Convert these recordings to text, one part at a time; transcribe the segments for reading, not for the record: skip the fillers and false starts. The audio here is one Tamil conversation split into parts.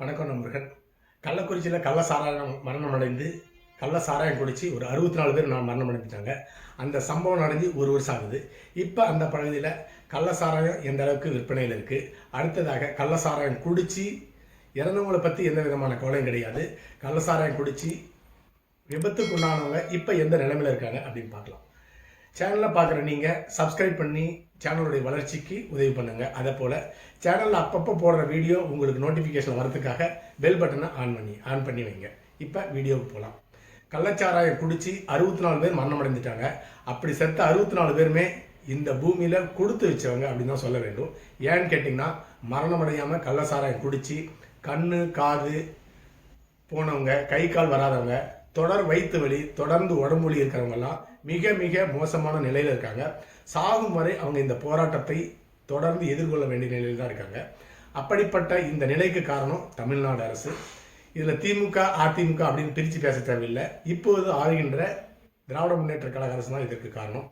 வணக்கம் நண்பர்கள். கள்ளக்குறிச்சியில் கள்ள சாராயம் மரணம் அடைந்து கள்ள சாராயம் குடித்து ஒரு 64 பேர் மரணம் அடைஞ்சிட்டாங்க. அந்த சம்பவம் நடந்து ஒரு வருஷம் ஆகுது. இப்போ அந்த பகுதியில் கள்ள சாராயம் எந்த அளவுக்கு விற்பனையில் இருக்குது, அடுத்ததாக கள்ள சாராயம் குடித்து இறந்தவங்களை பற்றி எந்த விதமான கவலையும் கிடையாது. கள்ள சாராயம் குடித்து விபத்துக்கு உண்டானவங்க இப்போ எந்த நிலைமையில் இருக்காங்க அப்படின்னு பார்க்கலாம். சேனலில் பார்க்குற நீங்கள் சப்ஸ்கிரைப் பண்ணி சேனலுடைய வளர்ச்சிக்கு உதவி பண்ணுங்கள். அதே போல் சேனலில் அப்பப்போ போடுற வீடியோ உங்களுக்கு நோட்டிஃபிகேஷன் வரதுக்காக பெல் பட்டனை ஆன் பண்ணி வைங்க. இப்போ வீடியோவுக்கு போகலாம். கள்ளச்சாராயம் குடித்து 64 பேர் மரணம் அடைஞ்சிட்டாங்க. அப்படி செத்த 64 பேருமே இந்த பூமியில் கொடுத்து வச்சவங்க அப்படின்னு தான் சொல்ல வேண்டும். ஏன்னு கேட்டிங்கன்னா, மரணம் அடையாமல் கள்ளச்சாராயம் குடித்து கண்ணு காது போனவங்க, கை கால் வராதவங்க, தொடர் வயிற்று வலி, தொடர்ந்து உடம்பு வலி இருக்கிறவங்கெல்லாம் மிக மிக மோசமான நிலையில் இருக்காங்க. சாகும் வரை அவங்க இந்த போராட்டத்தை தொடர்ந்து எதிர்கொள்ள வேண்டிய நிலையில் தான் இருக்காங்க. அப்படிப்பட்ட இந்த நிலைக்கு காரணம் தமிழ்நாடு அரசு. இதில் திமுக அதிமுக அப்படின்னு பிரித்து பேச தேவையில்லை. இப்போது ஆளுகின்ற திராவிட முன்னேற்ற கழக அரசு தான் இதற்கு காரணம்.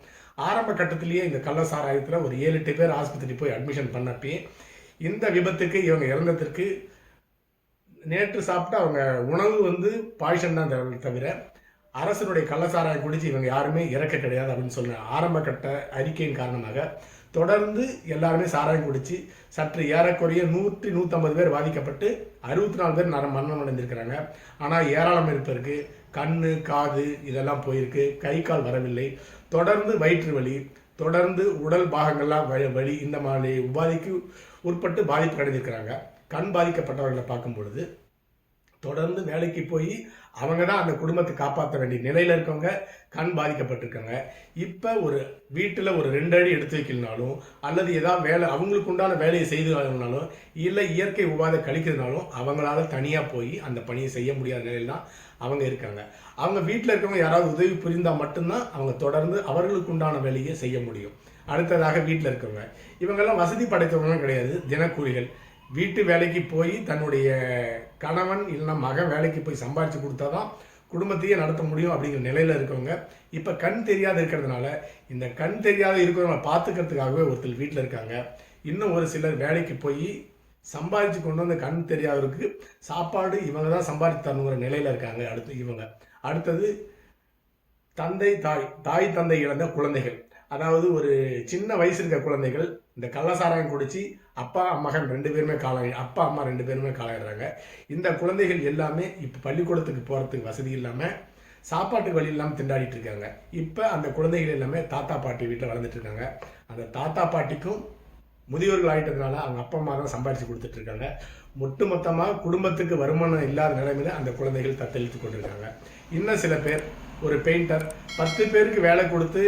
ஆரம்ப கட்டத்திலேயே இந்த கள்ள சாராயத்தில் ஒரு 7-8 பேர் ஆஸ்பத்திரி போய் அட்மிஷன் பண்ணப்பே இந்த விபத்துக்கு இவங்க இறந்ததற்கு நேற்று சாப்பிட்டு அவங்க உணவு பாய்சன் தான் தவிர அரசனுடைய கள்ளச்சாராயம் குடிச்சு இவங்க யாருமே இறக்க கிடையாது அப்படின்னு சொன்ன ஆரம்ப கட்ட அறிக்கையின் காரணமாக தொடர்ந்து எல்லாருமே சாராயம் குடிச்சு சற்று ஏறக்குறைய 100-150 பேர் பாதிக்கப்பட்டு 64 பேர் மரணம் அடைந்திருக்கிறாங்க. ஆனால் ஏராளம் இருப்பிருக்கு. கண்ணு காது இதெல்லாம் போயிருக்கு, கை கால் வரவில்லை, தொடர்ந்து வயிற்று வலி, தொடர்ந்து உடல் பாகங்கள்லாம் வலி, இந்த மாதிரி உபாதிக்கு உட்பட்டு பாதிப்பு அடைஞ்சிருக்கிறாங்க. கண் பாதிக்கப்பட்டவர்களை பார்க்கும் பொழுது தொடர்ந்து வேலைக்கு போய் அவங்க தான் அந்த குடும்பத்தை காப்பாற்ற வேண்டிய நிலையில் இருக்கவங்க கண் பாதிக்கப்பட்டிருக்காங்க. இப்போ ஒரு வீட்டில் ஒரு 2 அடி எடுத்து வைக்கலனாலும் அல்லது ஏதாவது வேலை அவங்களுக்கு உண்டான வேலையை செய்து வரணும்னாலும் இல்லை இயற்கை உபாதை கழிக்கிறதுனாலும் அவங்களால தனியாக போய் அந்த பணியை செய்ய முடியாத நிலையில் தான் அவங்க இருக்காங்க. அவங்க வீட்டில் இருக்கவங்க யாராவது உதவி புரிந்தால் மட்டும்தான் அவங்க தொடர்ந்து அவர்களுக்கு உண்டான வேலையை செய்ய முடியும். அடுத்ததாக வீட்டில் இருக்கவங்க இவங்கெல்லாம் வசதி படைத்தவங்களும் கிடையாது, தினக்கூலிகள். வீட்டு வேலைக்கு போய் தன்னுடைய கணவன் இல்லைன்னா மகன் வேலைக்கு போய் சம்பாதிச்சு கொடுத்தா தான் குடும்பத்தையே நடத்த முடியும் அப்படிங்கிற நிலையில் இருக்கவங்க இப்போ கண் தெரியாத இருக்கிறதுனால இந்த கண் தெரியாத இருக்கிறவங்களை பார்த்துக்கிறதுக்காகவே ஒருத்தர் வீட்டில் இருக்காங்க. இன்னும் ஒரு சிலர் வேலைக்கு போய் சம்பாதிச்சு கொண்டு வந்து கண் தெரியாதவருக்கு சாப்பாடு இவங்க தான் சம்பாதிச்சு தரணுங்கிற நிலையில் இருக்காங்க. அடுத்தது தந்தை தாய் தந்தை இழந்த குழந்தைகள், அதாவது ஒரு சின்ன வயசு இருக்க குழந்தைகள் இந்த கள்ளசாராயம் குடிச்சு அப்பா மகன் 2 பேருமே அப்பா அம்மா 2 பேருமே காலாயிடுறாங்க. இந்த குழந்தைகள் எல்லாமே இப்போ பள்ளிக்கூடத்துக்கு போகிறதுக்கு வசதி இல்லாமல் சாப்பாட்டுக்கு வழி இல்லாமல் திண்டாடிட்டு இருக்காங்க. இப்போ அந்த குழந்தைகள் எல்லாமே தாத்தா பாட்டி வீட்டில் வளர்ந்துட்டு இருக்காங்க. அந்த தாத்தா பாட்டிக்கும் முதியோர்கள் ஆகிட்டதுனால அவங்க அப்பா அம்மா தான் சம்பாதிச்சு கொடுத்துட்டு இருக்காங்க. ஒட்டுமொத்தமாக குடும்பத்துக்கு வருமானம் இல்லாத நிலைமையில அந்த குழந்தைகள் தத்தளித்து கொண்டிருக்காங்க. இன்னும் சில பேர், ஒரு பெயிண்டர் 10 பேருக்கு வேலை கொடுத்து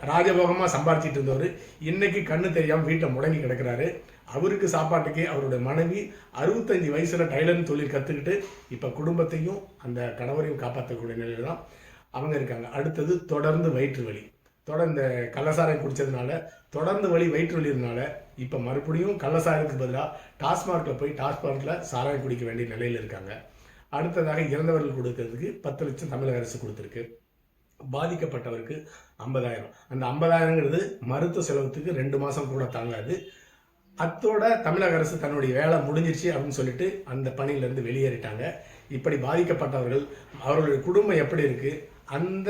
ராஜபோகமாக சம்பாதிச்சிட்டு இருந்தவர் இன்னைக்கு கண்ணு தெரியாமல் வீட்டை முடங்கி கிடக்கிறாரு. அவருக்கு சாப்பாட்டுக்கு அவருடைய மனைவி 65 வயசுல டைலரிங் தொழில் கற்றுக்கிட்டு இப்போ குடும்பத்தையும் அந்த கணவரையும் காப்பாற்றக்கூடிய நிலையில் தான் அவங்க இருக்காங்க. அடுத்தது தொடர்ந்து வயிற்று வலி, தொடர்ந்து கள்ளசாராயம் குடித்ததுனால தொடர்ந்து வயிற்று வலினால இப்போ மறுபடியும் கள்ளசாராயத்துக்கு பதிலாக டாஸ்மார்க்கில் போய் டாஸ்மார்க்கில் சாராயம் குடிக்க வேண்டிய நிலையில் இருக்காங்க. அடுத்ததாக இறந்தவர்கள் கொடுக்கறதுக்கு 10 லட்சம் தமிழக அரசு கொடுத்துருக்கு. பாதிக்கப்பட்டவருக்கு 50,000. அந்த 50,000ங்கிறது மருத்துவ செலவுக்கு 2 மாதம் கூட தாங்காது. அத்தோட தமிழக அரசு தன்னுடைய வேலை முடிஞ்சிருச்சு அப்படின்னு சொல்லிட்டு அந்த பணியிலேருந்து வெளியேறிட்டாங்க. இப்படி பாதிக்கப்பட்டவர்கள் அவர்களுடைய குடும்பம் எப்படி இருக்குது, அந்த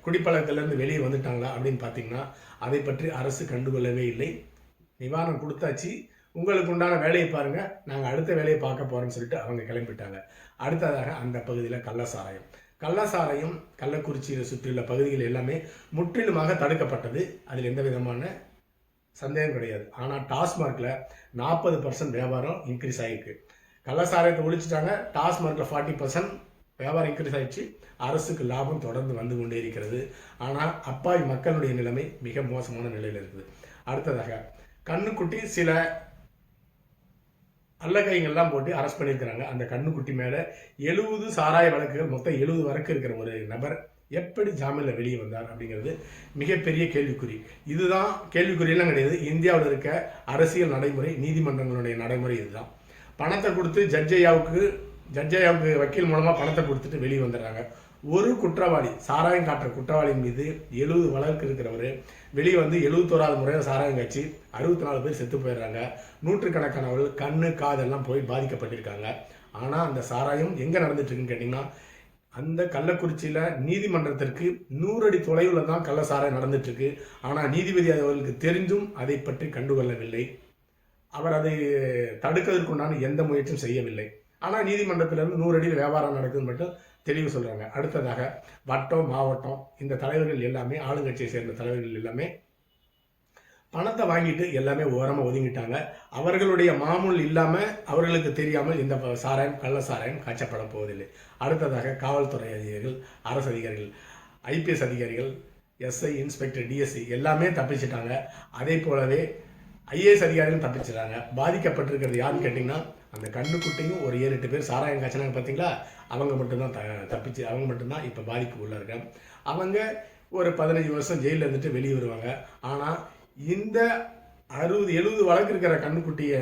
குடிப்பழக்கத்திலேருந்து வெளியே வந்துட்டாங்களா அப்படின்னு பார்த்தீங்கன்னா அதை பற்றி அரசு கண்டுகொள்ளவே இல்லை. நிவாரணம் கொடுத்தாச்சு, உங்களுக்கு உண்டான வேலையை பாருங்கள், நாங்கள் அடுத்த வேலையை பார்க்க போகிறோம்னு சொல்லிட்டு அவங்க கிளம்பிட்டாங்க. அடுத்ததாக அந்த பகுதியில் கள்ளசாராயம் கள்ளக்குறிச்சியை சுற்றியுள்ள பகுதிகள் எல்லாமே முற்றிலுமாக தடுக்கப்பட்டது. அதில் எந்த விதமான சந்தேகம் கிடையாது. ஆனால் டாஸ்மார்க்கில் 40% வியாபாரம் இன்க்ரீஸ் ஆகிருக்கு. கள்ளசாராயத்தை ஒழிச்சிட்டாங்க, டாஸ்மார்க்கில் 40% வியாபாரம் இன்க்ரீஸ் ஆகிடுச்சு. அரசுக்கு லாபம் தொடர்ந்து வந்து கொண்டே இருக்கிறது. ஆனால் அப்பாவி மக்களுடைய நிலைமை மிக மோசமான நிலையில் இருக்குது. அடுத்ததாக கண்ணுக்குட்டி சில அல்லகைங்கள்லாம் போட்டு அரெஸ்ட் பண்ணியிருக்கிறாங்க. அந்த கண்ணுக்குட்டி மேலே 70 சாராய வழக்குகள், மொத்தம் 70 வழக்கு இருக்கிற ஒரு நபர் எப்படி ஜாமீனில் வெளியே வந்தார் அப்படிங்கிறது மிகப்பெரிய கேள்விக்குறி. இதுதான் கேள்விக்குறியெல்லாம் கிடையாது, இந்தியாவில் இருக்க அரசியல் நடைமுறை, நீதிமன்றங்களுடைய நடைமுறை இதுதான். பணத்தை கொடுத்து ஜட்ஜையாவுக்கு ஜட்ஜை அவங்க வக்கீல் மூலமாக பணத்தை கொடுத்துட்டு வெளியே வந்துடுறாங்க. ஒரு குற்றவாளி, சாராயம் காட்டுற குற்றவாளியின் மீது 70 வழக்கு இருக்கிறவர் வெளியே வந்து 71வது முறையாக சாராயம் காய்ச்சி 64 பேர் செத்து போயிடுறாங்க. நூற்றுக்கணக்கானவர்கள் கண்ணு காதெல்லாம் போய் பாதிக்கப்பட்டிருக்காங்க. ஆனால் அந்த சாராயம் எங்கே நடந்துட்டு இருக்குன்னு கேட்டிங்கன்னா, அந்த கள்ளக்குறிச்சியில் நீதிமன்றத்திற்கு 100 அடி தொலைவில் தான் கள்ள சாராயம் நடந்துட்டு இருக்கு. ஆனால் நீதிபதி அவர்களுக்கு தெரிந்தும் அதை பற்றி கண்டுகொள்ளவில்லை. அவர் அதை தடுக்கிறதுக்குண்டான எந்த முயற்சியும் செய்யவில்லை. ஆனால் நீதிமன்றத்திலிருந்து 100 அடியில் வியாபாரம் நடக்குதுன்னு மட்டும் தெளிவு சொல்கிறாங்க. அடுத்ததாக வட்டம், மாவட்டம், இந்த தலைவர்கள் எல்லாமே, ஆளுங்கட்சியை சேர்ந்த தலைவர்கள் எல்லாமே பணத்தை வாங்கிட்டு எல்லாமே ஓரமாக ஒதுங்கிட்டாங்க. அவர்களுடைய மாமூல் இல்லாமல், அவர்களுக்கு தெரியாமல் இந்த சாராயம், கள்ள சாராயம் காய்ச்சப்பட போவதில்லை. அடுத்ததாக காவல்துறை அதிகாரிகள், அரசு அதிகாரிகள், ஐபிஎஸ் அதிகாரிகள், எஸ்ஐ, இன்ஸ்பெக்டர், டிஎஸ்சி எல்லாமே தப்பிச்சிட்டாங்க. அதே போலவே ஐஏஎஸ் அதிகாரிகளும் தப்பிச்சிட்டாங்க. பாதிக்கப்பட்டிருக்கிறது யாருன்னு கேட்டிங்கன்னா, அந்த கண்ணுக்குட்டையும் ஒரு 7-8 பேர் சாராயம் காய்ச்சினாங்க பார்த்தீங்களா, அவங்க மட்டும்தான் தப்பிச்சு, அவங்க மட்டும்தான் இப்போ பாதிப்பு உள்ள இருக்காங்க. அவங்க ஒரு 15 வருஷம் ஜெயிலில் இருந்துட்டு வெளியே வருவாங்க. ஆனால் இந்த 60-70 வழக்கு இருக்கிற கண்ணுக்குட்டியை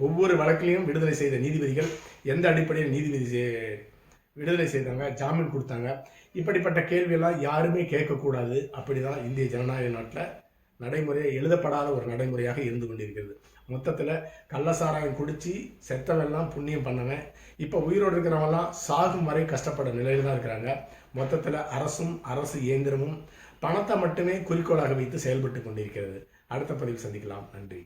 ஒவ்வொரு வழக்கிலையும் விடுதலை செய்த நீதிபதிகள் எந்த அடிப்படையில் நீதிபதி விடுதலை செய்தாங்க, ஜாமீன் கொடுத்தாங்க, இப்படிப்பட்ட கேள்வியெல்லாம் யாருமே கேட்கக்கூடாது. அப்படி தான் இந்திய ஜனநாயக நாட்டில் நடைமுறை எழுதப்படாத ஒரு நடைமுறையாக இருந்து கொண்டிருக்கிறது. மொத்தத்தில் கள்ளசாராயம் குடித்து செத்தவெல்லாம் புண்ணியம் பண்ணவன் இப்போ உயிரோடு இருக்கிறவங்கலாம் சாகும் வரை கஷ்டப்பட நிலையில் தான் இருக்கிறாங்க. மொத்தத்தில் அரசும் அரசு இயந்திரமும் பணத்தை மட்டுமே குறிக்கோளாக வைத்து செயல்பட்டு கொண்டிருக்கிறது. அடுத்த பதிவில் சந்திக்கலாம். நன்றி.